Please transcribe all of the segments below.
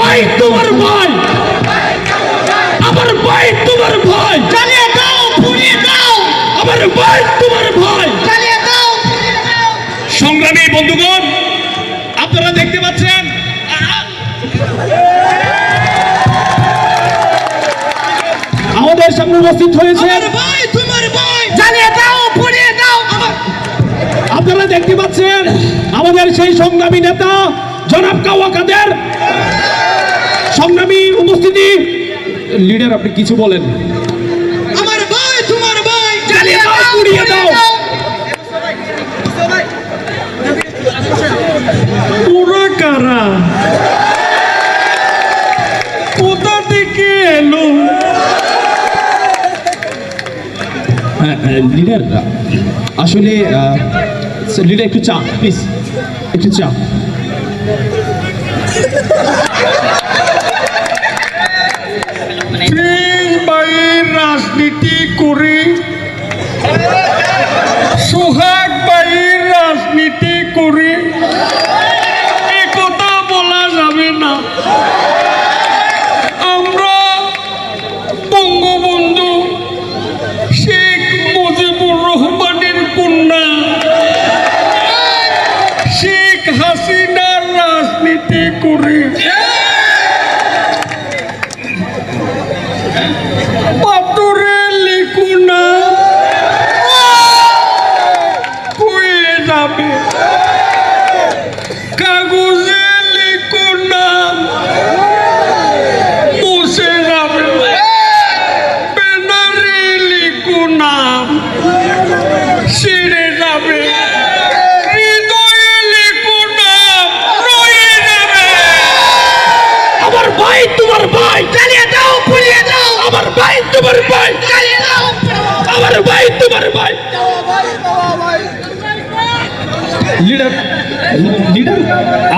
ভাই তোমার ভাই, আমার ভাই তোমার ভাই, জ্বালিয়ে দাও, পুড়িয়ে দাও, আমার ভাই তোমার ভাই। জ্বালিয়ে দাও। সংগ্রামী বন্ধুগণ, আপনারা দেখতে পাচ্ছেন আমাদের সামনে উপস্থিত হয়েছেন ভাই তোমার ভাই, জ্বালিয়ে দাও, পুড়িয়ে দাও। আপনারা দেখতে পাচ্ছেন আমাদের সেই সংগ্রামী নেতা জনাব কাওয়া কাদের সংগ্রামী উপস্থিতি। লিডার, আপনি কিছু বলেন। আমার ভাই তোমার ভাই, জ্বালিয়ে দাও, পুড়িয়ে দাও। পুরা কারা কোথা থেকে এলো? লিডার, আসলে লিডার একটু চা প্লিজ, একটু চা। রাজনীতি করে সোহাগ ভাইয়ের রাজনীতি করে এ কথা বলা যাবে না। আমরা বঙ্গবন্ধু শেখ মুজিবুর রহমানের কন্যা শেখ হাসিনার রাজনীতি করে পাথরে লিখু না পুড়ে যাবে, কাগজে লিখু না মুছে যাবে, ব্যানারে লিখু না ছিঁড়ে যাবে, হৃদয়ে লিখু না রয়ে যাবে। আমার ভাই তোমার ভাই, জ্বালিয়ে দাও, পুড়িয়ে দাও। আমার ভাই তোমার ভাই, জ্বালিয়ে দাও, আমার ভাই তোমার ভাই। লিডার, লিডার,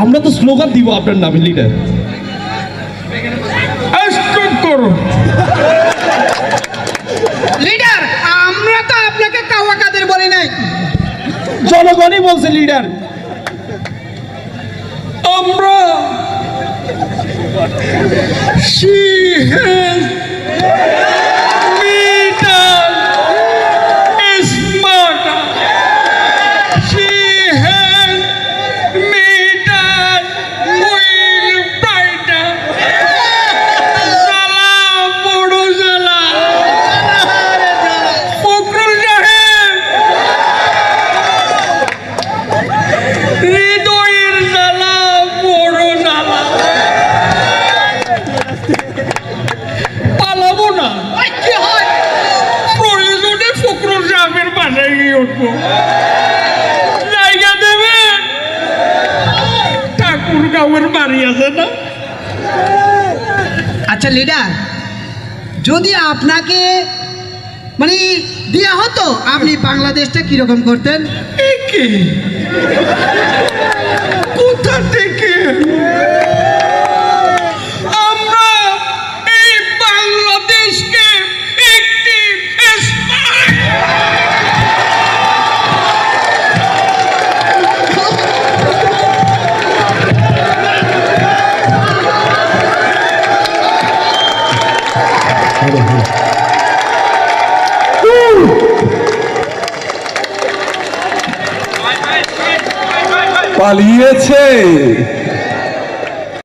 আমরা তো স্লোগান দিব আপনার নামে। লিডার, স্টপ করো। লিডার, আমরা তো আপনাকে কাওয়া কাদের বলি নাই, জনগণই বলছে। লিডার, আমরা she has made us smarter. She has made us more brighter. জ্বালা বড় জ্বালা। ফখরুল সাহেব, হৃদয়ের জ্বালা বড় জ্বালা। পালাবো না, কি হয়? প্রয়োজনে ফখরুল সাহেবের বাসায় গিয়ে উঠবো। জায়গা দেবেন? ঠাকুর গাঁয়ের বাড়ি আছে না? আচ্ছা লিডার, যদি আপনাকে মানে দেয়া হতো, আপনি বাংলাদেশটা কিরকম করতেন? একে কোথা থেকে আমরা এই বাংলাদেশকে একটি পালিয়েছে।